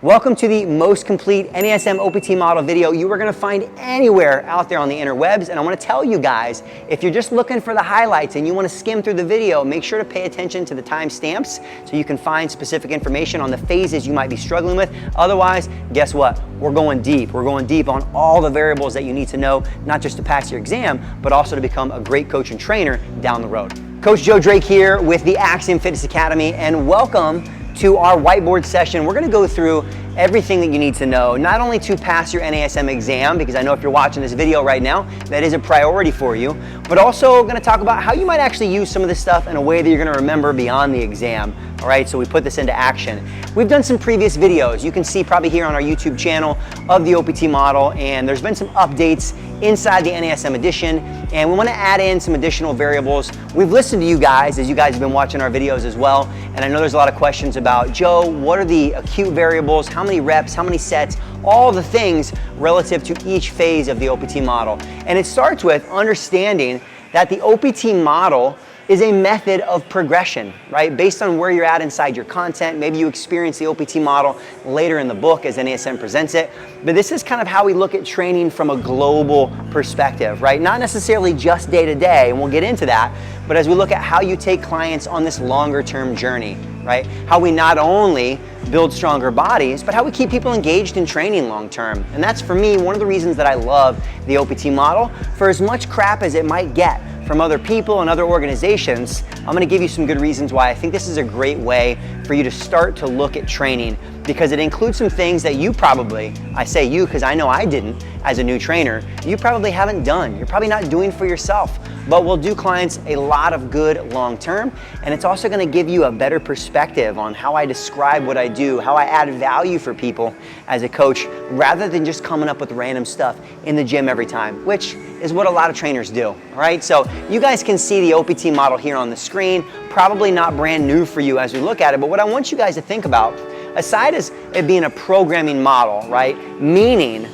Welcome to the most complete NASM OPT model video you are going to find anywhere out there on the interwebs. And I want to tell you guys, if you're just looking for the highlights and you want to skim through the video, make sure to pay attention to the timestamps so you can find specific information on the phases you might be struggling with. Otherwise, guess what? We're going deep. We're going deep on all the variables that you need to know, not just to pass your exam, but also to become a great coach and trainer down the road. Coach Joe Drake here with the Axiom Fitness Academy, and welcome to our whiteboard session. We're gonna go through everything that you need to know, not only to pass your NASM exam, because I know if you're watching this video right now, that is a priority for you, but also gonna talk about how you might actually use some of this stuff in a way that you're gonna remember beyond the exam. All right, so we put this into action. We've done some previous videos, you can see probably here on our YouTube channel, of the OPT model, and there's been some updates inside the NASM edition, and we wanna add in some additional variables. We've listened to you guys, as you guys have been watching our videos as well, and I know there's a lot of questions about, Joe, what are the acute variables, how many reps, how many sets, all the things relative to each phase of the OPT model. And it starts with understanding that the OPT model is a method of progression, right? Based on where you're at inside your content. Maybe you experience the OPT model later in the book as NASM presents it, but this is kind of how we look at training from a global perspective, right? Not necessarily just day to day, and we'll get into that, but as we look at how you take clients on this longer term journey, right? How we not only build stronger bodies, but how we keep people engaged in training long term. And that's, for me, one of the reasons that I love the OPT model. For as much crap as it might get from other people and other organizations, I'm gonna give you some good reasons why I think this is a great way for you to start to look at training, because it includes some things that you probably, I say you because I know I didn't as a new trainer, you probably haven't done. You're probably not doing for yourself, but will do clients a lot of good long term. And it's also gonna give you a better perspective on how I describe what I do, how I add value for people as a coach, rather than just coming up with random stuff in the gym every time, which is what a lot of trainers do, all right? So you guys can see the OPT model here on the screen, probably not brand new for you as we look at it, but what I want you guys to think about, aside as it being a programming model, right? Meaning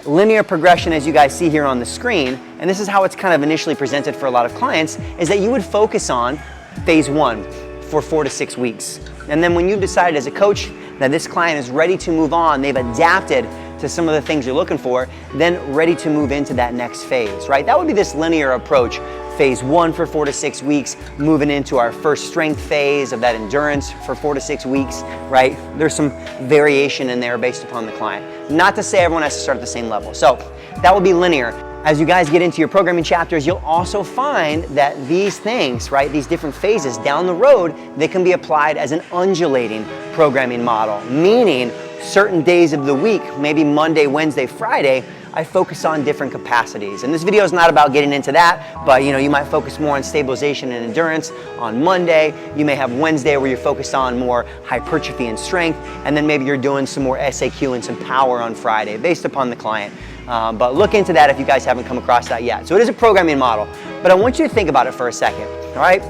linear progression, as you guys see here on the screen, and this is how it's kind of initially presented for a lot of clients, is that you would focus on phase one for 4 to 6 weeks. And then when you've decided as a coach that this client is ready to move on, they've adapted to some of the things you're looking for, then ready to move into that next phase, right? That would be this linear approach. Phase one for 4 to 6 weeks, moving into our first strength phase of that endurance for 4 to 6 weeks, right? There's some variation in there based upon the client. Not to say everyone has to start at the same level. So that will be linear. As you guys get into your programming chapters, you'll also find that these things, right, these different phases down the road, they can be applied as an undulating programming model, meaning certain days of the week, maybe Monday, Wednesday, Friday, I focus on different capacities. And this video is not about getting into that, but you might focus more on stabilization and endurance on Monday. You may have Wednesday where you're focused on more hypertrophy and strength, and then maybe you're doing some more SAQ and some power on Friday, based upon the client. But look into that if you guys haven't come across that yet. So it is a programming model, but I want you to think about it for a second, all right?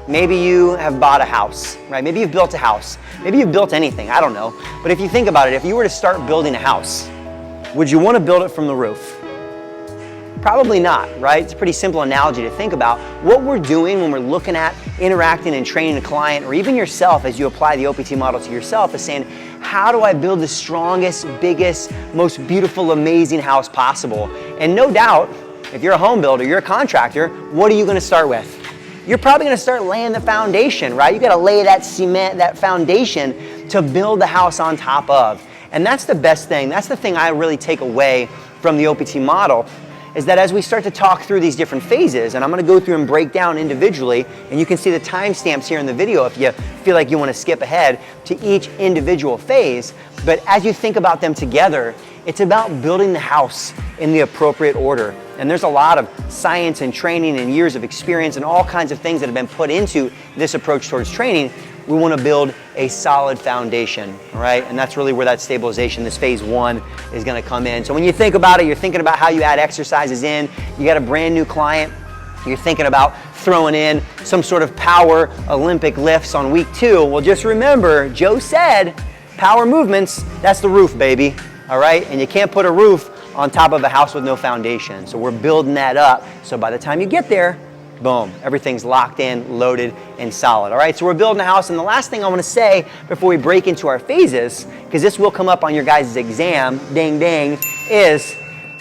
Maybe you have bought a house, right? Maybe you've built a house. Maybe you've built anything, I don't know. But if you think about it, if you were to start building a house, would you want to build it from the roof? Probably not, right? It's a pretty simple analogy to think about. What we're doing when we're looking at interacting and training a client, or even yourself as you apply the OPT model to yourself, is saying, how do I build the strongest, biggest, most beautiful, amazing house possible? And no doubt, if you're a home builder, you're a contractor, what are you going to start with? You're probably going to start laying the foundation, right? You got to lay that cement, that foundation to build the house on top of. And that's the best thing. That's the thing I really take away from the OPT model, is that as we start to talk through these different phases, and I'm going to go through and break down individually, and you can see the timestamps here in the video if you feel like you want to skip ahead to each individual phase. But as you think about them together, it's about building the house in the appropriate order. And there's a lot of science and training and years of experience and all kinds of things that have been put into this approach towards training. We want to build a solid foundation, all right? And that's really where that stabilization, this phase one, is going to come in. So when you think about it, you're thinking about how you add exercises in. You got a brand new client. You're thinking about throwing in some sort of power Olympic lifts on week 2. Well, just remember, Joe said, power movements, that's the roof, baby, all right? And you can't put a roof on top of a house with no foundation. So we're building that up. So by the time you get there, boom, everything's locked in, loaded, and solid. All right, so we're building a house, and the last thing I want to say before we break into our phases, because this will come up on your guys' exam, ding ding, is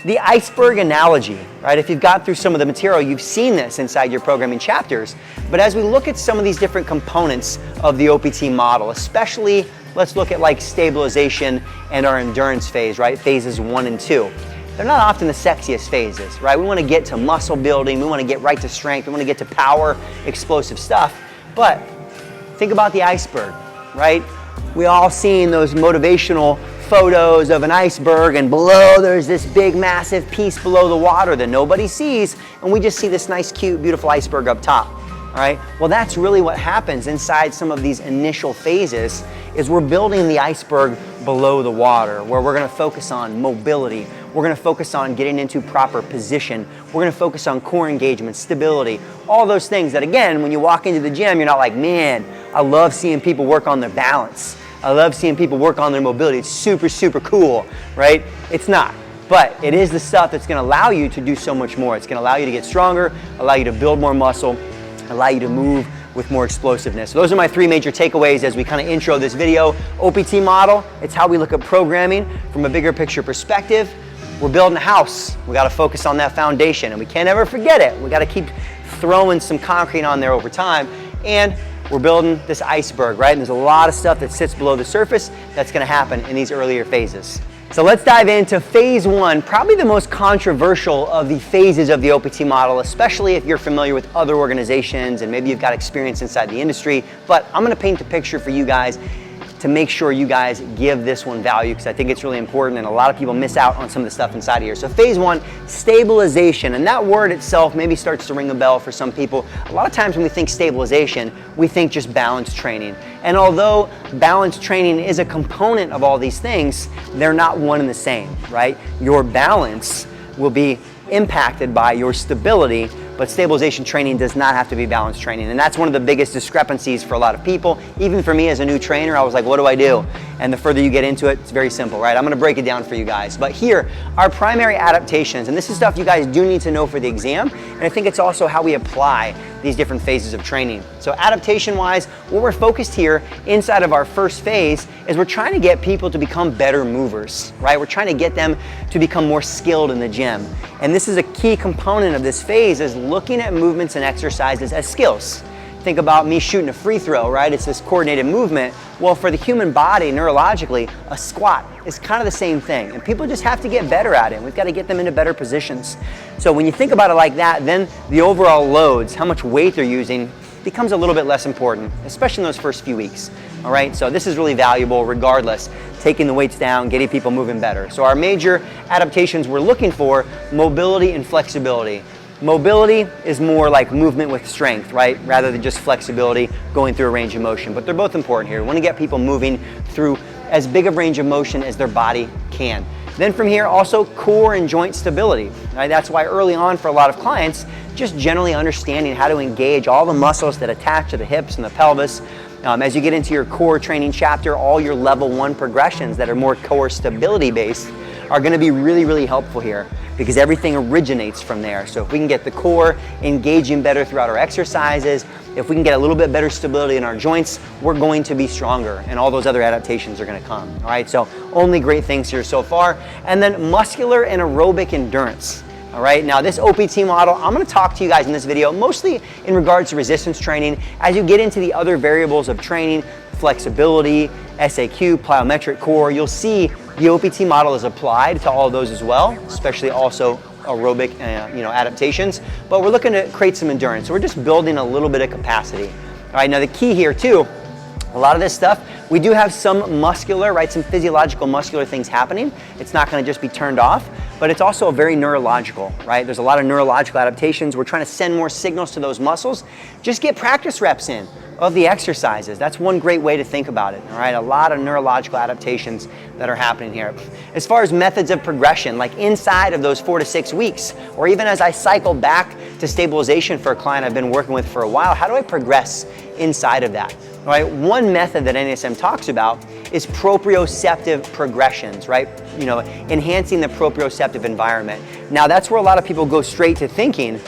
the iceberg analogy, right? If you've got through some of the material, you've seen this inside your programming chapters. But as we look at some of these different components of the OPT model, especially let's look at like stabilization and our endurance phase, right? Phases 1 and 2. They're not often the sexiest phases, right? We want to get to muscle building, we want to get right to strength, we want to get to power, explosive stuff. But think about the iceberg, right? We all seen those motivational photos of an iceberg, and below there's this big massive piece below the water that nobody sees, and we just see this nice cute beautiful iceberg up top. All right, well, that's really what happens inside some of these initial phases, is we're building the iceberg below the water, where we're going to focus on mobility, we're going to focus on getting into proper position, we're going to focus on core engagement, stability, all those things that, again, when you walk into the gym, you're not like, man, I love seeing people work on their balance, I love seeing people work on their mobility, it's super, super cool, right? It's not. But it is the stuff that's going to allow you to do so much more. It's going to allow you to get stronger, allow you to build more muscle, allow you to move with more explosiveness. So those are my 3 major takeaways as we kind of intro this video. OPT model, it's how we look at programming from a bigger picture perspective. We're building a house. We got to focus on that foundation, and we can't ever forget it. We got to keep throwing some concrete on there over time. And we're building this iceberg, right? And there's a lot of stuff that sits below the surface that's going to happen in these earlier phases. So let's dive into phase 1, probably the most controversial of the phases of the OPT model, especially if you're familiar with other organizations and maybe you've got experience inside the industry. But I'm going to paint a picture for you guys to make sure you guys give this one value, because I think it's really important and a lot of people miss out on some of the stuff inside of here. So phase 1, stabilization, and that word itself maybe starts to ring a bell for some people. A lot of times when we think stabilization, we think just balance training. And although balance training is a component of all these things, they're not one and the same, right? Your balance will be impacted by your stability, but stabilization training does not have to be balance training. And that's one of the biggest discrepancies for a lot of people. Even for me as a new trainer, I was like, what do I do? And the further you get into it, it's very simple, right? I'm gonna break it down for you guys. But here, our primary adaptations, and this is stuff you guys do need to know for the exam, and I think it's also how we apply these different phases of training. So adaptation-wise, what we're focused here inside of our first phase is we're trying to get people to become better movers, right? We're trying to get them to become more skilled in the gym. And this is a key component of this phase, is looking at movements and exercises as skills. Think about me shooting a free throw, right? It's this coordinated movement. Well, for the human body, neurologically, a squat is kind of the same thing. And people just have to get better at it. We've got to get them into better positions. So when you think about it like that, then the overall loads, how much weight they're using, becomes a little bit less important, especially in those first few weeks. All right, so this is really valuable regardless, taking the weights down, getting people moving better. So our major adaptations we're looking for, mobility and flexibility. Mobility is more like movement with strength, right? Rather than just flexibility going through a range of motion. But they're both important here. We want to get people moving through as big of range of motion as their body can. Then from here, also core and joint stability, right? That's why early on for a lot of clients, just generally understanding how to engage all the muscles that attach to the hips and the pelvis. As you get into your core training chapter, all your level 1 progressions that are more core stability based are going to be really, really helpful here, because everything originates from there. So if we can get the core engaging better throughout our exercises, if we can get a little bit better stability in our joints, we're going to be stronger, and all those other adaptations are going to come. All right, so only great things here so far. And then muscular and aerobic endurance. All right, now this OPT model, I'm going to talk to you guys in this video mostly in regards to resistance training. As you get into the other variables of training, flexibility, SAQ, plyometric core, you'll see the OPT model is applied to all of those as well, especially also aerobic adaptations. But we're looking to create some endurance. So we're just building a little bit of capacity. All right, now the key here too, a lot of this stuff, we do have some muscular, right, some physiological muscular things happening. It's not going to just be turned off, but it's also very neurological, right? There's a lot of neurological adaptations. We're trying to send more signals to those muscles. Just get practice reps in of the exercises. That's one great way to think about it, all right? A lot of neurological adaptations that are happening here. As far as methods of progression, like inside of those 4 to 6 weeks, or even as I cycle back to stabilization for a client I've been working with for a while, how do I progress inside of that? All right, one method that NASM talks about is proprioceptive progressions, right? You know, enhancing the proprioceptive environment. Now that's where a lot of people go straight to thinking,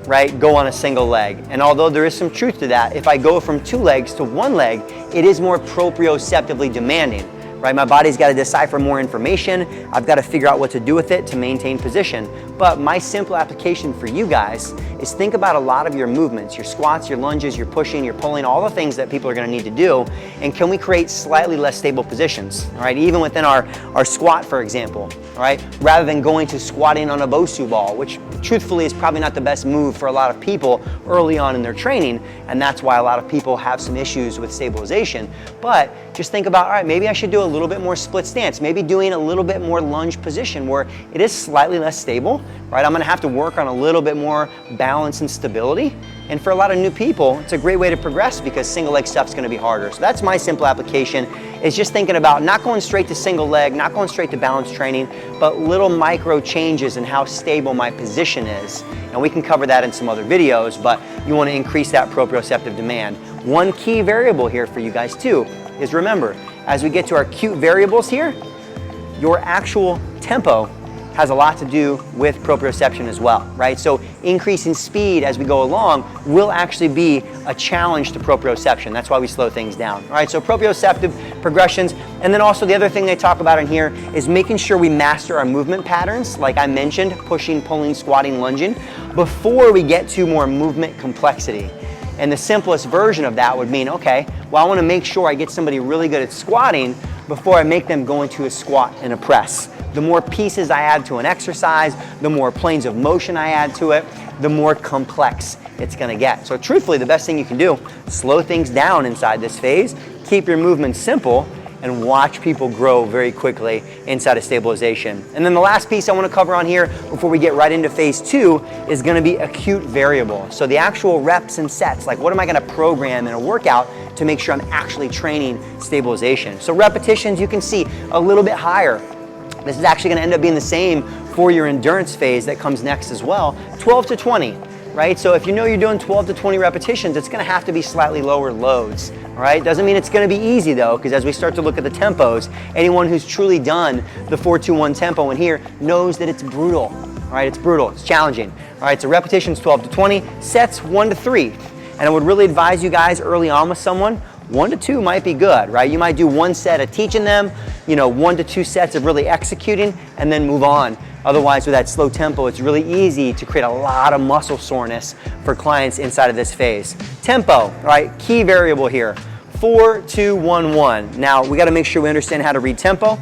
right, go on a single leg. And although there is some truth to that, if I go from 2 legs to 1 leg, it is more proprioceptively demanding. Right, my body's got to decipher more information. I've got to figure out what to do with it to maintain position. But my simple application for you guys is think about a lot of your movements, your squats, your lunges, your pushing, your pulling, all the things that people are going to need to do. And can we create slightly less stable positions? All right, even within our squat, for example, all right, rather than going to squatting on a Bosu ball, which truthfully is probably not the best move for a lot of people early on in their training. And that's why a lot of people have some issues with stabilization. But just think about, all right, maybe I should do a little bit more split stance, maybe doing a little bit more lunge position where it is slightly less stable, right? I'm gonna have to work on a little bit more balance and stability. And for a lot of new people, it's a great way to progress because single leg stuff's gonna be harder. So that's my simple application, is just thinking about not going straight to single leg, not going straight to balance training, but little micro changes in how stable my position is. And we can cover that in some other videos, but you wanna increase that proprioceptive demand. One key variable here for you guys too is, remember, as we get to our cute variables here, your actual tempo has a lot to do with proprioception as well, right? So increasing speed as we go along will actually be a challenge to proprioception. That's why we slow things down, all right? So proprioceptive progressions, and then also the other thing they talk about in here is making sure we master our movement patterns, like I mentioned, pushing, pulling, squatting, lunging, before we get to more movement complexity. And the simplest version of that would mean, okay, well, I want to make sure I get somebody really good at squatting before I make them go into a squat and a press. The more pieces I add to an exercise, the more planes of motion I add to it, the more complex it's going to get. So truthfully, the best thing you can do, slow things down inside this phase, keep your movements simple, and watch people grow very quickly inside of stabilization. And then the last piece I want to cover on here before we get right into phase 2 is going to be acute variable. So the actual reps and sets, like what am I going to program in a workout to make sure I'm actually training stabilization. So repetitions, you can see a little bit higher. This is actually going to end up being the same for your endurance phase that comes next as well, 12 to 20. Right? So if you know you're doing 12 to 20 repetitions, it's going to have to be slightly lower loads. All right? Doesn't mean it's going to be easy though, because as we start to look at the tempos, anyone who's truly done the 4-2-1 tempo in here knows that it's brutal. All right? It's brutal. It's challenging. All right? So repetitions 12 to 20, sets 1 to 3. And I would really advise you guys early on with someone, 1 to 2 might be good, right? You might do 1 set of teaching them, 1 to 2 sets of really executing, and then move on. Otherwise, with that slow tempo, it's really easy to create a lot of muscle soreness for clients inside of this phase. Tempo, right? Key variable here, 4-2-1-1. Now, we got to make sure we understand how to read tempo.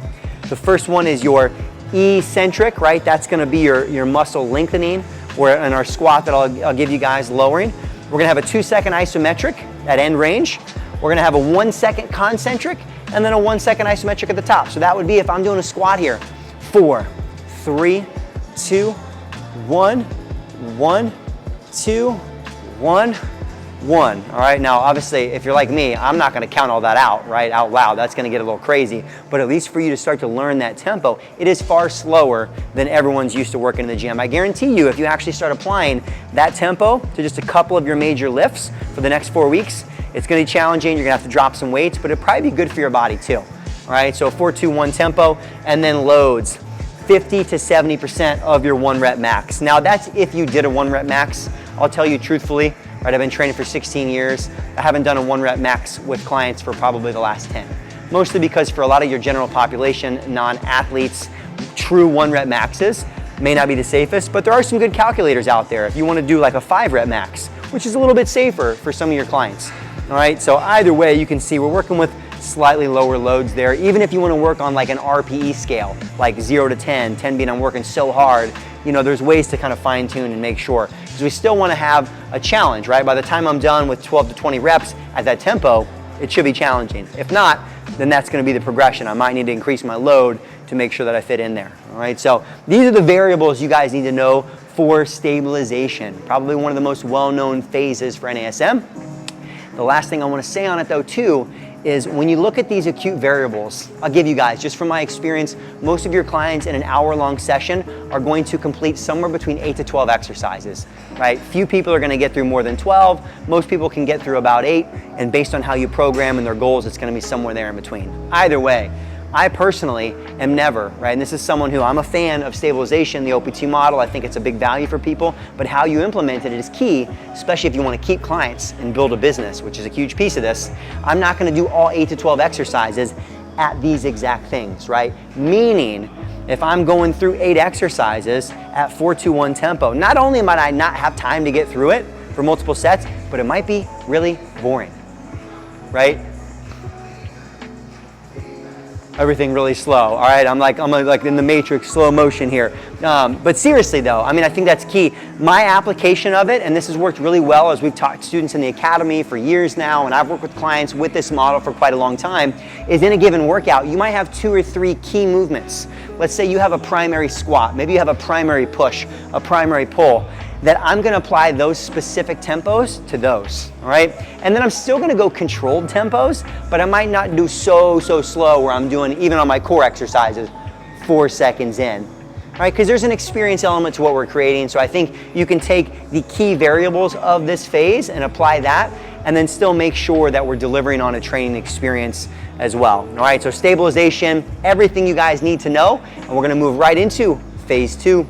The first one is your eccentric, right? That's going to be your muscle lengthening, or in our squat that I'll give you guys, lowering. We're going to have a 2-second isometric at end range. We're going to have a 1-second concentric, and then a 1-second isometric at the top. So that would be if I'm doing a squat here, 4, 3, 2, 1, 1, 2, 1, 1. All right, now obviously if you're like me, I'm not going to count all that out, right, out loud. That's going to get a little crazy. But at least for you to start to learn that tempo, it is far slower than everyone's used to working in the gym. I guarantee you, if you actually start applying that tempo to just a couple of your major lifts for the next 4 weeks, it's going to be challenging. You're going to have to drop some weights, but it'll probably be good for your body too. All right, so 4-2-1 tempo, and then loads. 50 to 70% of your 1 rep max. Now that's if you did a 1 rep max. I'll tell you truthfully, right, I've been training for 16 years. I haven't done a 1 rep max with clients for probably the last 10. Mostly because for a lot of your general population, non-athletes, true 1 rep maxes may not be the safest, but there are some good calculators out there if you want to do like a 5 rep max, which is a little bit safer for some of your clients. All right, so either way, you can see we're working with slightly lower loads there. Even if you want to work on like an RPE scale, like 0 to 10, 10 being I'm working so hard, there's ways to kind of fine tune and make sure. Because we still want to have a challenge, right? By the time I'm done with 12 to 20 reps at that tempo, it should be challenging. If not, then that's going to be the progression. I might need to increase my load to make sure that I fit in there. All right, so these are the variables you guys need to know for stabilization. Probably one of the most well-known phases for NASM. The last thing I want to say on it though too is when you look at these acute variables, I'll give you guys, just from my experience, most of your clients in an hour-long session are going to complete somewhere between 8 to 12 exercises, right? Few people are going to get through more than 12. Most people can get through about 8, and based on how you program and their goals, it's going to be somewhere there in between. Either way, I personally am never, right? And this is someone who I'm a fan of stabilization, the OPT model. I think it's a big value for people, but how you implement it is key, especially if you want to keep clients and build a business, which is a huge piece of this. I'm not going to do all 8 to 12 exercises at these exact things, right? Meaning, if I'm going through 8 exercises at 4-2-1 tempo, not only might I not have time to get through it for multiple sets, but it might be really boring, right? Everything really slow. All right, I'm like in the Matrix, slow motion here. But seriously though, I mean, I think that's key. My application of it, and this has worked really well as we've taught students in the academy for years now, and I've worked with clients with this model for quite a long time, is in a given workout, you might have 2 or 3 key movements. Let's say you have a primary squat, maybe you have a primary push, a primary pull, that I'm gonna apply those specific tempos to those, all right? And then I'm still gonna go controlled tempos, but I might not do so slow where I'm doing, even on my core exercises, 4 seconds in, all right? Because there's an experience element to what we're creating, so I think you can take the key variables of this phase and apply that, and then still make sure that we're delivering on a training experience as well, all right? So stabilization, everything you guys need to know, and we're gonna move right into phase 2.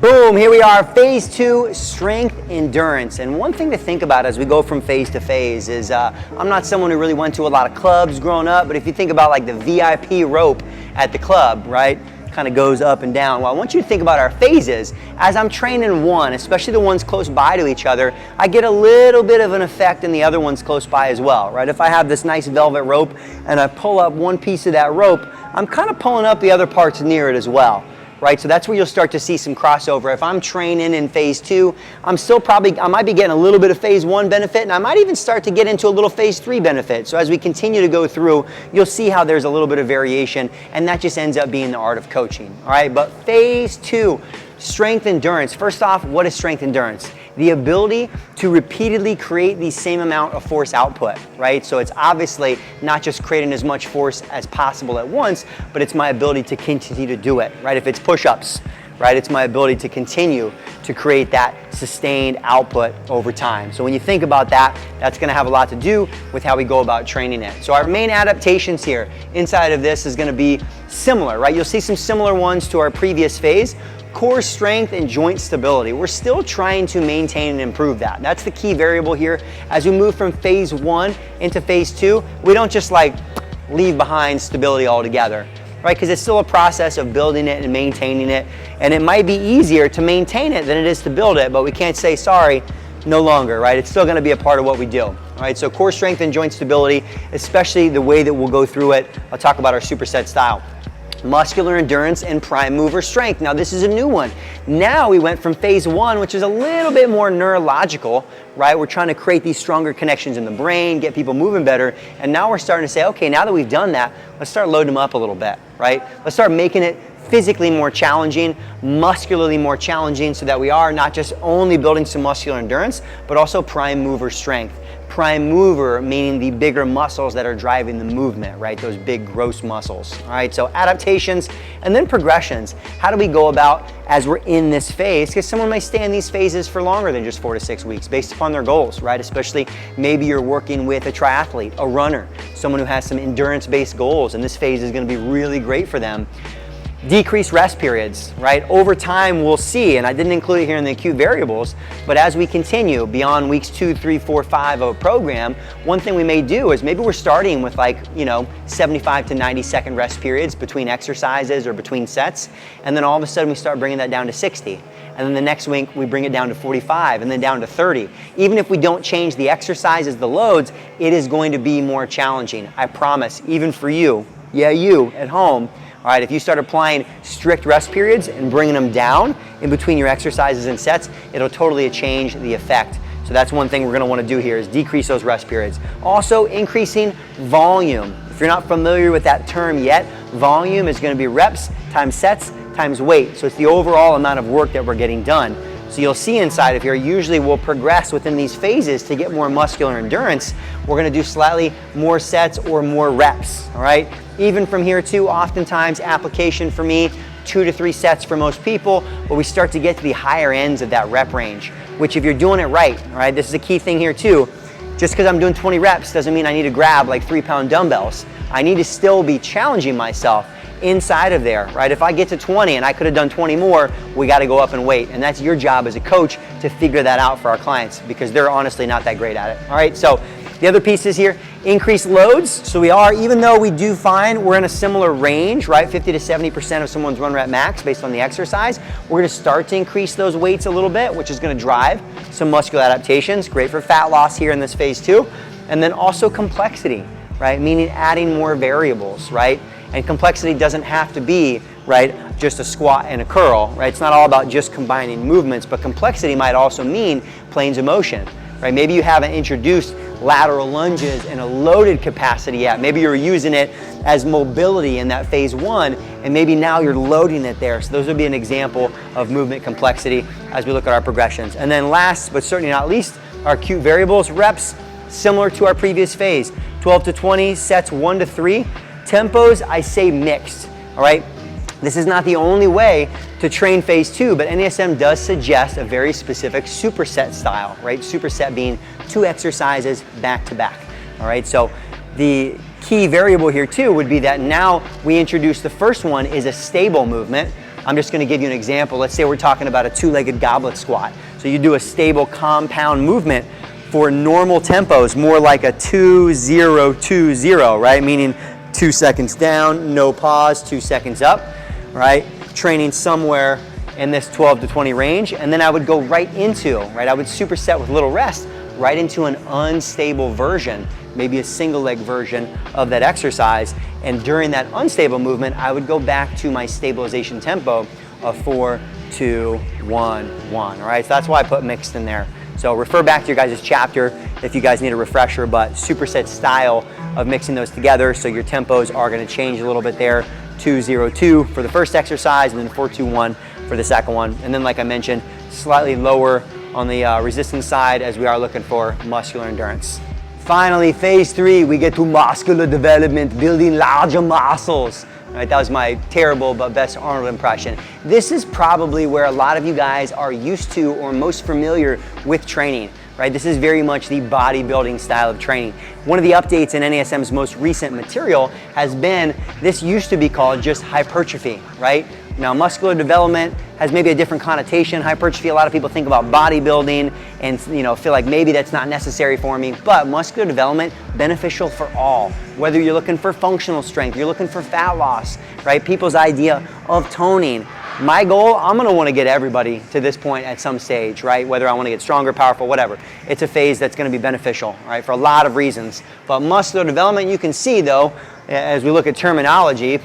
Boom, here we are, phase 2, strength endurance. And one thing to think about as we go from phase to phase is, I'm not someone who really went to a lot of clubs growing up, but if you think about like the VIP rope at the club, right? Kind of goes up and down. Well, I want you to think about our phases. As I'm training one, especially the ones close by to each other, I get a little bit of an effect in the other ones close by as well, right? If I have this nice velvet rope and I pull up one piece of that rope, I'm kind of pulling up the other parts near it as well. Right, so that's where you'll start to see some crossover. If I'm training in phase 2, I might be getting a little bit of phase 1 benefit, and I might even start to get into a little phase 3 benefit. So as we continue to go through, you'll see how there's a little bit of variation, and that just ends up being the art of coaching. All right, but phase 2, strength endurance. First off, what is strength endurance? The ability to repeatedly create the same amount of force output, right? So it's obviously not just creating as much force as possible at once, but it's my ability to continue to do it, right? If it's push-ups, right, it's my ability to continue to create that sustained output over time. So when you think about that, that's gonna have a lot to do with how we go about training it. So our main adaptations here inside of this is gonna be similar, right? You'll see some similar ones to our previous phase. Core strength and joint stability. We're still trying to maintain and improve that. That's the key variable here. As we move from phase 1 into phase 2, we don't just like leave behind stability altogether, right? Because it's still a process of building it and maintaining it. And it might be easier to maintain it than it is to build it, but we can't say sorry, no longer, right? It's still gonna be a part of what we do. All right, so core strength and joint stability, especially the way that we'll go through it. I'll talk about our superset style. Muscular endurance and prime mover strength. Now this is a new one. Now we went from phase 1, which is a little bit more neurological, right? We're trying to create these stronger connections in the brain, get people moving better. And now we're starting to say, okay, now that we've done that, let's start loading them up a little bit, right? Let's start making it physically more challenging, muscularly more challenging, so that we are not just only building some muscular endurance, but also prime mover strength. Prime mover meaning the bigger muscles that are driving the movement, right? Those big gross muscles. All right, so adaptations and then progressions. How do we go about as we're in this phase? Because someone may stay in these phases for longer than just 4 to 6 weeks based upon their goals, right? Especially maybe you're working with a triathlete, a runner, someone who has some endurance-based goals, and this phase is going to be really great for them. Decreased rest periods, right? Over time, we'll see, and I didn't include it here in the acute variables, but as we continue beyond weeks 2, 3, 4, 5 of a program, one thing we may do is maybe we're starting with 75 to 90 second rest periods between exercises or between sets, and then all of a sudden we start bringing that down to 60. And then the next week we bring it down to 45 and then down to 30. Even if we don't change the exercises, the loads, it is going to be more challenging. I promise, even for you, you at home. All right, if you start applying strict rest periods and bringing them down in between your exercises and sets, it'll totally change the effect. So that's one thing we're gonna wanna do here is decrease those rest periods. Also, increasing volume. If you're not familiar with that term yet, volume is gonna be reps times sets times weight. So it's the overall amount of work that we're getting done. So you'll see inside of here, usually we'll progress within these phases to get more muscular endurance. We're gonna do slightly more sets or more reps, all right? Even from here too, oftentimes application for me, 2 to 3 sets for most people, but we start to get to the higher ends of that rep range, which if you're doing it right, all right, this is a key thing here too. Just because I'm doing 20 reps doesn't mean I need to grab like 3-pound dumbbells. I need to still be challenging myself inside of there, right? If I get to 20 and I could have done 20 more, we got to go up and weight. And that's your job as a coach to figure that out for our clients because they're honestly not that great at it. All right, so the other pieces here, increased loads. So we are, even though we do find we're in a similar range, right? 50 to 70% of someone's run rep max based on the exercise, we're gonna start to increase those weights a little bit, which is gonna drive some muscular adaptations, great for fat loss here in this phase 2. And then also complexity, right? Meaning adding more variables, right? And complexity doesn't have to be, right, just a squat and a curl, right? It's not all about just combining movements, but complexity might also mean planes of motion, right? Maybe you haven't introduced lateral lunges in a loaded capacity yet. Maybe you're using it as mobility in that phase 1, and maybe now you're loading it there. So those would be an example of movement complexity as we look at our progressions. And then last, but certainly not least, our acute variables, reps, similar to our previous phase, 12 to 20, sets 1 to 3. Tempos, I say mixed, all right? This is not the only way to train phase 2, but NASM does suggest a very specific superset style, right? Superset being 2 exercises back to back, all right? So the key variable here too would be that now we introduce the first one is a stable movement. I'm just gonna give you an example. Let's say we're talking about a 2-legged goblet squat. So you do a stable compound movement for normal tempos, more like a 2-0-2-0, right? Meaning 2 seconds down, no pause, 2 seconds up, right? Training somewhere in this 12 to 20 range. And then I would go right into, right? I would superset with little rest right into an unstable version, maybe a single leg version of that exercise. And during that unstable movement, I would go back to my stabilization tempo of 4, 2, 1, 1, all right? So that's why I put mixed in there. So refer back to your guys' chapter if you guys need a refresher, but superset style of mixing those together. So your tempos are gonna change a little bit there. 2-0-2 for the first exercise and then 4-2-1 for the second one. And then like I mentioned, slightly lower on the resistance side as we are looking for muscular endurance. Finally, phase 3, we get to muscular development, building larger muscles. Right, that was my terrible but best Arnold impression. This is probably where a lot of you guys are used to or most familiar with training. Right, this is very much the bodybuilding style of training. One of the updates in NASM's most recent material has been, this used to be called just hypertrophy, right? Now muscular development has maybe a different connotation. Hypertrophy, a lot of people think about bodybuilding and feel like maybe that's not necessary for me, but muscular development, beneficial for all. Whether you're looking for functional strength, you're looking for fat loss, right? People's idea of toning. My goal, I'm gonna wanna get everybody to this point at some stage, right? Whether I wanna get stronger, powerful, whatever. It's a phase that's gonna be beneficial, right? For a lot of reasons. But muscular development, you can see though, as we look at terminology,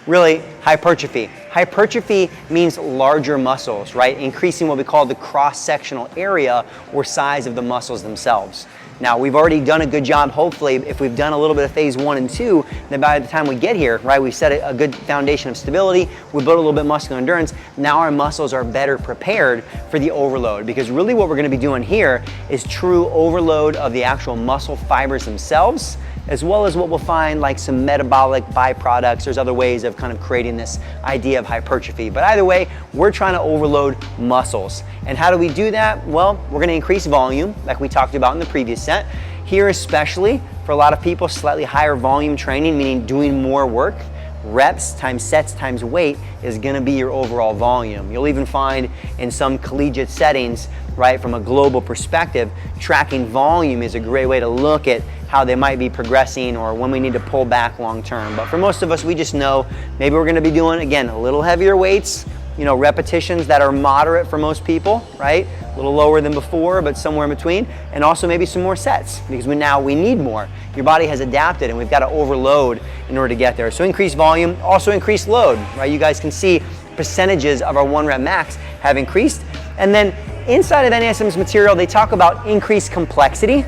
really hypertrophy. Hypertrophy means larger muscles, right? Increasing what we call the cross-sectional area or size of the muscles themselves. Now, we've already done a good job, hopefully, if we've done a little bit of phase 1 and 2, then by the time we get here, right, we've set a good foundation of stability, we built a little bit of muscular endurance, now our muscles are better prepared for the overload, because really what we're gonna be doing here is true overload of the actual muscle fibers themselves, as well as what we'll find like some metabolic byproducts. There's other ways of kind of creating this idea of hypertrophy. But either way, we're trying to overload muscles. And how do we do that? Well, we're gonna increase volume, like we talked about in the previous set. Here especially, for a lot of people, slightly higher volume training, meaning doing more work. Reps times sets times weight is gonna be your overall volume. You'll even find in some collegiate settings, right, from a global perspective, tracking volume is a great way to look at how they might be progressing or when we need to pull back long term. But for most of us, we just know maybe we're gonna be doing, again, a little heavier weights, repetitions that are moderate for most people, right? A little lower than before, but somewhere in between. And also maybe some more sets, because we need more. Your body has adapted and we've got to overload in order to get there. So increase volume, also increase load, right? You guys can see percentages of our 1 rep max have increased. And then inside of NASM's material, they talk about increased complexity.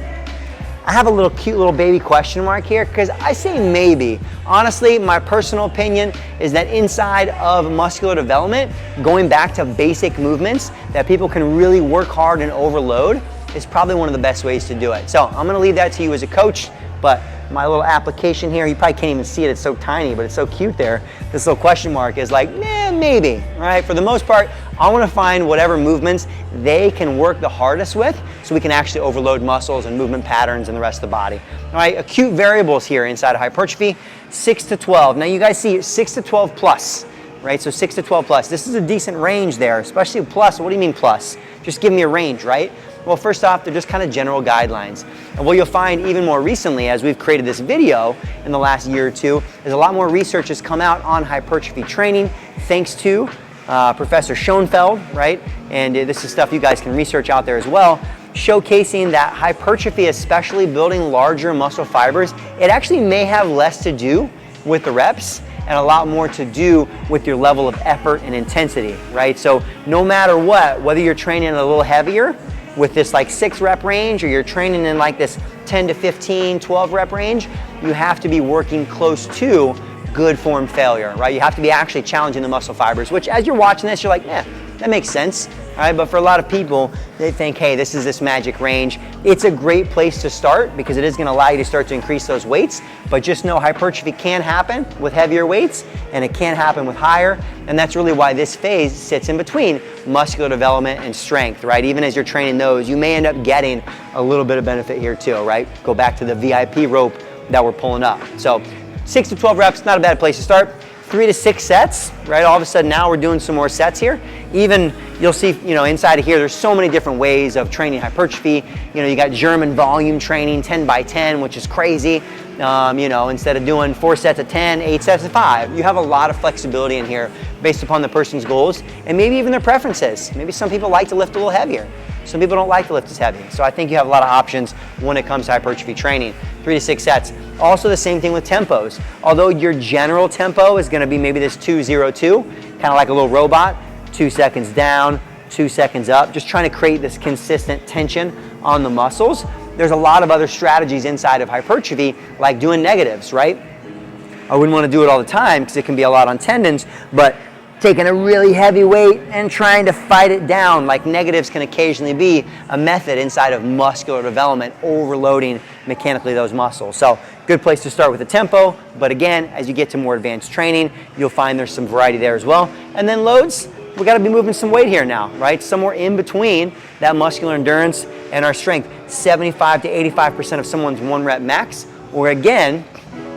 I have a cute little baby question mark here because I say maybe. Honestly, my personal opinion is that inside of muscular development, going back to basic movements that people can really work hard and overload is probably one of the best ways to do it. So I'm gonna leave that to you as a coach, but my little application here, you probably can't even see it, it's so tiny, but it's so cute there. This little question mark is like, maybe, all right? For the most part, I wanna find whatever movements they can work the hardest with so we can actually overload muscles and movement patterns and the rest of the body. All right, acute variables here inside of hypertrophy. 6 to 12. Now you guys see 6 to 12 plus, right? So 6 to 12 plus. This is a decent range there, especially plus. What do you mean plus? Just give me a range, right? Well, first off, they're just kind of general guidelines. And what you'll find even more recently as we've created this video in the last year or two is a lot more research has come out on hypertrophy training thanks to Professor Schoenfeld, right? And this is stuff you guys can research out there as well, showcasing that hypertrophy, especially building larger muscle fibers, it actually may have less to do with the reps and a lot more to do with your level of effort and intensity, right? So no matter what, whether you're training a little heavier with this like 6 rep range or you're training in like this 10 to 15, 12 rep range, you have to be working close to good form failure, right? You have to be actually challenging the muscle fibers, which as you're watching this, you're like, yeah, that makes sense, all right? But for a lot of people, they think, hey, this is this magic range. It's a great place to start because it is gonna allow you to start to increase those weights, but just know hypertrophy can happen with heavier weights and it can happen with higher, and that's really why this phase sits in between muscular development and strength, right? Even as you're training those, you may end up getting a little bit of benefit here too, right? Go back to the VIP rope that we're pulling up. So 6 to 12 reps, not a bad place to start. 3 to 6 sets, right? All of a sudden now we're doing some more sets here. Even you'll see, inside of here, there's so many different ways of training hypertrophy. You got German volume training, 10 by 10, which is crazy. Instead of doing 4 sets of 10, 8 sets of 5. You have a lot of flexibility in here based upon the person's goals and maybe even their preferences. Maybe some people like to lift a little heavier. Some people don't like to lift as heavy. So I think you have a lot of options when it comes to hypertrophy training. 3 to 6 sets. Also the same thing with tempos. Although your general tempo is gonna be maybe this 2-0-2, kind of like a little robot, 2 seconds down, 2 seconds up, just trying to create this consistent tension on the muscles. There's a lot of other strategies inside of hypertrophy, like doing negatives, right? I wouldn't want to do it all the time because it can be a lot on tendons, but taking a really heavy weight and trying to fight it down, like negatives can occasionally be a method inside of muscular development, overloading mechanically those muscles. So good place to start with the tempo, but again, as you get to more advanced training, you'll find there's some variety there as well. And then loads, we got to be moving some weight here now, right? Somewhere in between that muscular endurance and our strength. 75 to 85% of someone's 1 rep max, or again,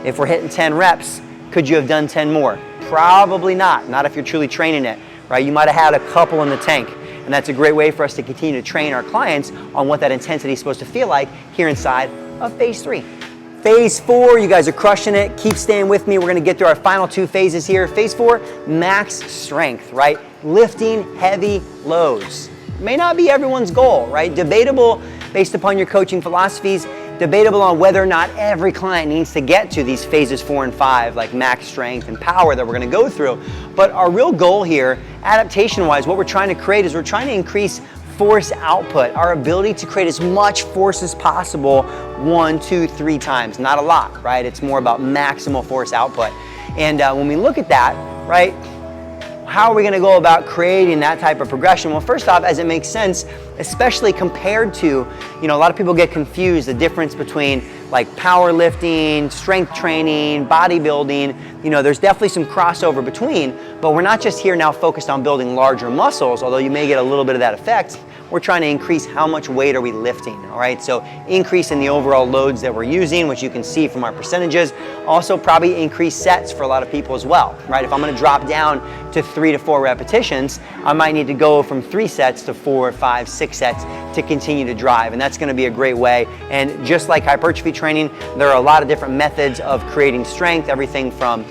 if we're hitting 10 reps, could you have done 10 more? Probably not if you're truly training it, right? You might have had a couple in the tank, and that's a great way for us to continue to train our clients on what that intensity is supposed to feel like here inside of phase 3. Phase 4, you guys are crushing it. Keep staying with me. We're gonna get through our final 2 phases here. Phase 4, max strength, right? Lifting heavy loads. May not be everyone's goal, right? Debatable based upon your coaching philosophies, debatable on whether or not every client needs to get to these phases 4 and 5, like max strength and power that we're gonna go through. But our real goal here, adaptation-wise, what we're trying to create is we're trying to increase force output, our ability to create as much force as possible 1, 2, 3 times. Not a lot, right? It's more about maximal force output. And when we look at that, right, how are we gonna go about creating that type of progression? Well, first off, as it makes sense, especially compared to, a lot of people get confused, the difference between like powerlifting, strength training, bodybuilding, there's definitely some crossover between, but we're not just here now focused on building larger muscles, although you may get a little bit of that effect. We're trying to increase how much weight are we lifting, all right? So increase in the overall loads that we're using, which you can see from our percentages. Also probably increase sets for a lot of people as well, right? If I'm gonna drop down to 3 to 4 repetitions, I might need to go from 3 sets to 4, 5, 6 sets to continue to drive, and that's gonna be a great way. And just like hypertrophy training, there are a lot of different methods of creating strength, everything from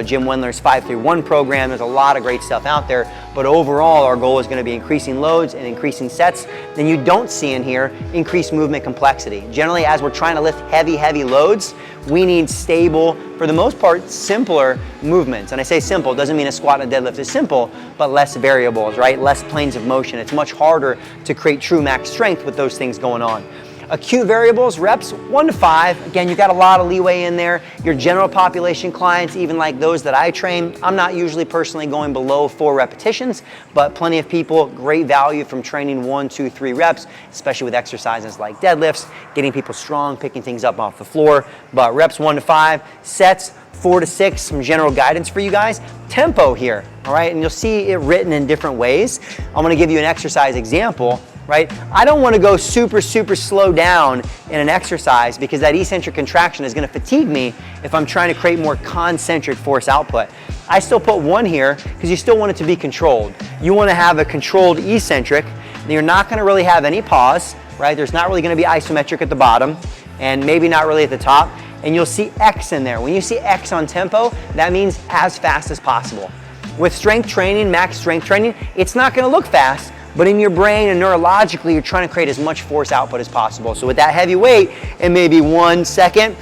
Jim Wendler's 5-3-1 program. There's a lot of great stuff out there, but overall our goal is going to be increasing loads and increasing sets. Then you don't see in here increased movement complexity. Generally, as we're trying to lift heavy loads, we need stable, for the most part, simpler movements. And I say simple, doesn't mean a squat and a deadlift is simple, but less variables, right? Less planes of motion. It's much harder to create true max strength with those things going on. Acute variables, reps 1 to 5. Again, you've got a lot of leeway in there. Your general population clients, even like those that I train, I'm not usually personally going below 4 repetitions, but plenty of people, great value from training 1, 2, 3 reps, especially with exercises like deadlifts, getting people strong, picking things up off the floor. But reps 1 to 5, sets 4 to 6, some general guidance for you guys. Tempo here, all right? And you'll see it written in different ways. I'm gonna give you an exercise example right? I don't want to go super slow down in an exercise because that eccentric contraction is going to fatigue me if I'm trying to create more concentric force output. I still put 1 here because you still want it to be controlled. You want to have a controlled eccentric. You're not going to really have any pause, right? There's not really going to be isometric at the bottom and maybe not really at the top. And you'll see X in there. When you see X on tempo, that means as fast as possible. With strength training, max strength training, it's not going to look fast, but in your brain and neurologically, you're trying to create as much force output as possible. So with that heavy weight, it may be 1 second,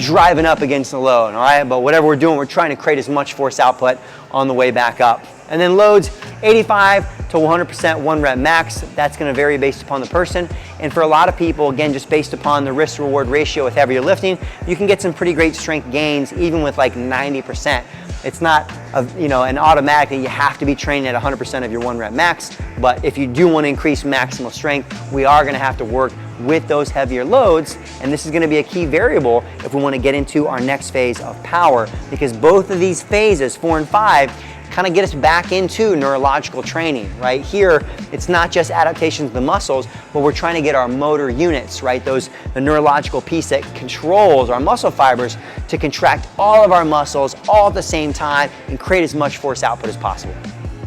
driving up against the load, all right? But whatever we're doing, we're trying to create as much force output on the way back up. And then loads, 85 to 100% 1 rep max. That's gonna vary based upon the person. And for a lot of people, again, just based upon the risk reward ratio with heavier lifting, you can get some pretty great strength gains even with like 90%. It's not an automatic that you have to be training at 100% of your 1 rep max, but if you do want to increase maximal strength, we are going to have to work with those heavier loads, and this is going to be a key variable if we want to get into our next phase of power, because both of these phases, 4 and 5, kind of get us back into neurological training, right? Here, it's not just adaptations of the muscles, but we're trying to get our motor units, right? The neurological piece that controls our muscle fibers to contract all of our muscles all at the same time and create as much force output as possible.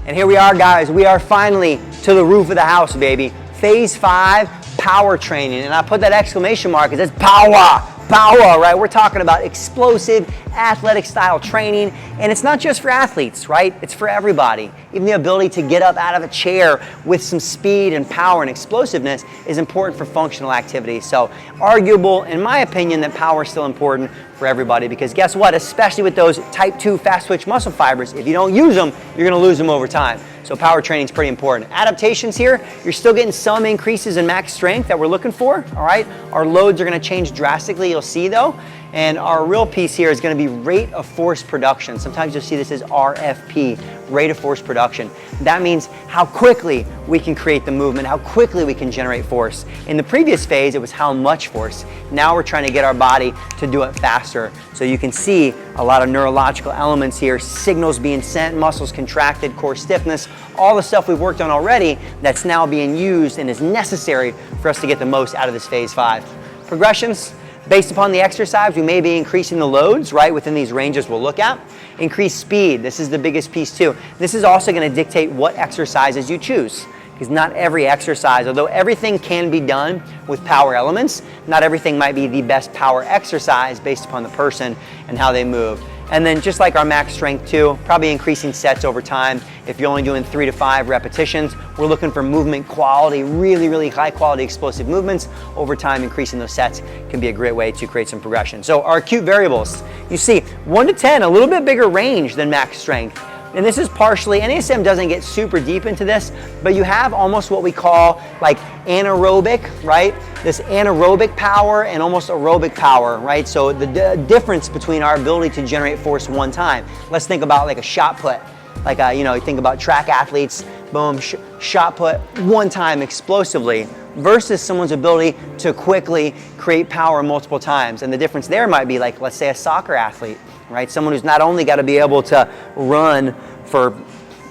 And here we are, guys. We are finally to the roof of the house, baby. Phase 5, power training. And I put that exclamation mark because it's power. Power, right? We're talking about explosive, athletic style training, and it's not just for athletes, right? It's for everybody. Even the ability to get up out of a chair with some speed and power and explosiveness is important for functional activity. So arguable, in my opinion, that power is still important for everybody, because guess what? Especially with those type 2 fast twitch muscle fibers, if you don't use them, you're gonna lose them over time. So power training is pretty important. Adaptations here, you're still getting some increases in max strength that we're looking for, all right? Our loads are gonna change drastically, you'll see though. And our real piece here is gonna be rate of force production. Sometimes you'll see this as RFP, rate of force production. That means how quickly we can create the movement, how quickly we can generate force. In the previous phase, it was how much force. Now we're trying to get our body to do it faster. So you can see a lot of neurological elements here, signals being sent, muscles contracted, core stiffness, all the stuff we've worked on already that's now being used and is necessary for us to get the most out of this phase 5. Progressions. Based upon the exercise, we may be increasing the loads, right, within these ranges we'll look at. Increase speed, this is the biggest piece too. This is also gonna dictate what exercises you choose, because not every exercise, although everything can be done with power elements, not everything might be the best power exercise based upon the person and how they move. And then just like our max strength too, probably increasing sets over time. If you're only doing 3 to 5 repetitions, we're looking for movement quality, really high quality explosive movements. Over time, increasing those sets can be a great way to create some progression. So our acute variables, you see 1 to 10, a little bit bigger range than max strength. And this is partially, NASM doesn't get super deep into this, but you have almost what we call like anaerobic, right? This anaerobic power and almost aerobic power, right? So the difference between our ability to generate force one time. Let's think about like a shot put. Like, you think about track athletes, boom, shot put one time explosively versus someone's ability to quickly create power multiple times. And the difference there might be like, let's say a soccer athlete, right? Someone who's not only got to be able to run for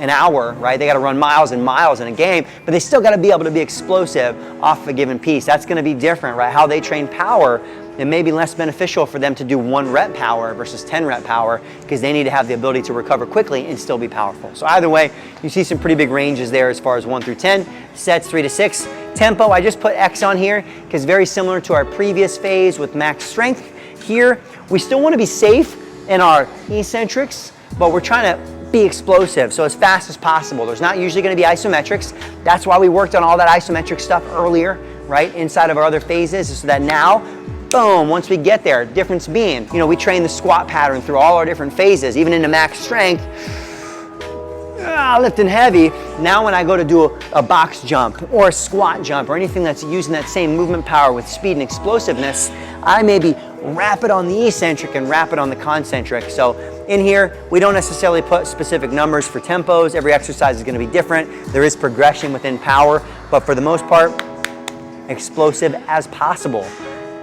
an hour, right? They got to run miles and miles in a game, but they still got to be able to be explosive off a given piece. That's going to be different, right? How they train power, it may be less beneficial for them to do 1 rep power versus 10 rep power because they need to have the ability to recover quickly and still be powerful. So either way, you see some pretty big ranges there as far as 1 through 10, sets 3 to 6. Tempo, I just put X on here because very similar to our previous phase with max strength. Here, we still want to be safe in our eccentrics, but we're trying to be explosive, so as fast as possible. There's not usually going to be isometrics. That's why we worked on all that isometric stuff earlier, right, inside of our other phases, so that now, boom, once we get there, difference being, we train the squat pattern through all our different phases, even into max strength, lifting heavy. Now when I go to do a box jump or a squat jump or anything that's using that same movement power with speed and explosiveness, I maybe wrap it on the eccentric and wrap it on the concentric. So in here, we don't necessarily put specific numbers for tempos. Every exercise is going to be different. There is progression within power, but for the most part, explosive as possible.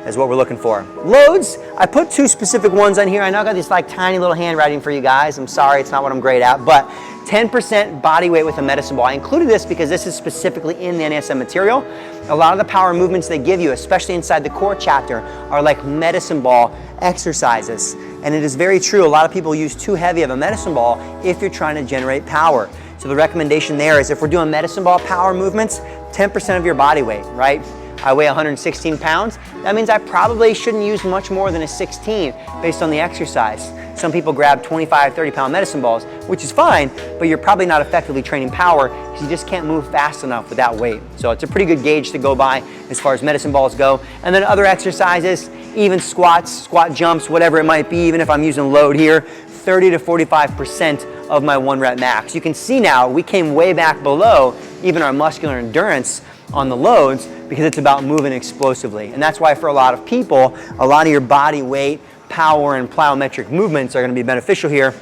is what we're looking for. Loads, I put 2 specific ones on here. I know I got this like tiny little handwriting for you guys. I'm sorry, it's not what I'm great at, but 10% body weight with a medicine ball. I included this because this is specifically in the NASM material. A lot of the power movements they give you, especially inside the core chapter, are like medicine ball exercises. And it is very true, a lot of people use too heavy of a medicine ball if you're trying to generate power. So the recommendation there is if we're doing medicine ball power movements, 10% of your body weight, right? I weigh 116 pounds. That means I probably shouldn't use much more than a 16 based on the exercise. Some people grab 25, 30-pound medicine balls, which is fine, but you're probably not effectively training power because you just can't move fast enough with that weight. So it's a pretty good gauge to go by as far as medicine balls go. And then other exercises, even squats, squat jumps, whatever it might be, even if I'm using load here, 30 to 45% of my 1 rep max. You can see now we came way back below even our muscular endurance on the loads because it's about moving explosively. And that's why for a lot of people, a lot of your body weight, power, and plyometric movements are going to be beneficial here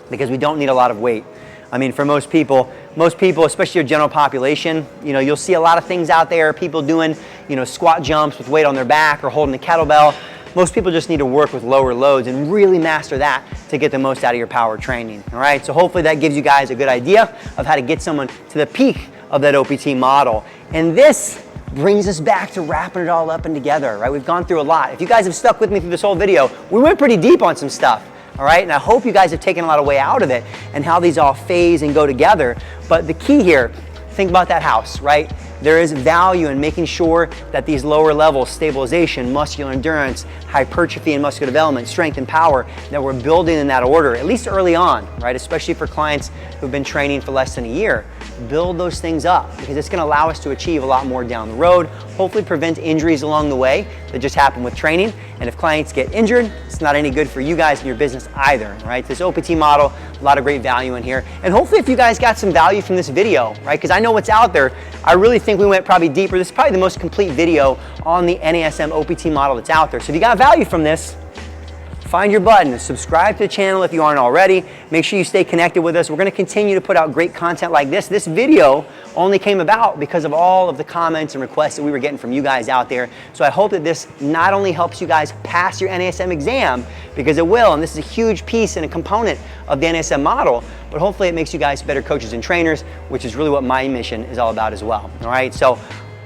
because we don't need a lot of weight. I mean, for most people, especially your general population, you know, you'll see a lot of things out there, people doing, you know, squat jumps with weight on their back or holding a kettlebell. Most people just need to work with lower loads and really master that to get the most out of your power training, all right? So hopefully that gives you guys a good idea of how to get someone to the peak of that OPT model. And this brings us back to wrapping it all up and together, right? We've gone through a lot. If you guys have stuck with me through this whole video, we went pretty deep on some stuff, all right? And I hope you guys have taken a lot of way out of it and how these all phase and go together. But the key here, think about that house, right? There is value in making sure that these lower levels, stabilization, muscular endurance, hypertrophy and muscular development, strength and power, that we're building in that order, at least early on, right? Especially for clients who've been training for less than a year. Build those things up because it's gonna allow us to achieve a lot more down the road, hopefully prevent injuries along the way that just happen with training. And if clients get injured, it's not any good for you guys in your business either, right? This OPT model, a lot of great value in here. And hopefully if you guys got some value from this video, right? Because I know what's out there. I really think we went probably deeper. This is probably the most complete video on the NASM OPT model that's out there. So if you got value from this, find your button, subscribe to the channel if you aren't already. Make sure you stay connected with us. We're gonna continue to put out great content like this. This video only came about because of all of the comments and requests that we were getting from you guys out there. So I hope that this not only helps you guys pass your NASM exam, because it will, and this is a huge piece and a component of the NASM model, but hopefully it makes you guys better coaches and trainers, which is really what my mission is all about as well. All right, so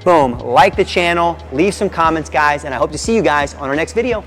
boom, like the channel, leave some comments, guys, and I hope to see you guys on our next video.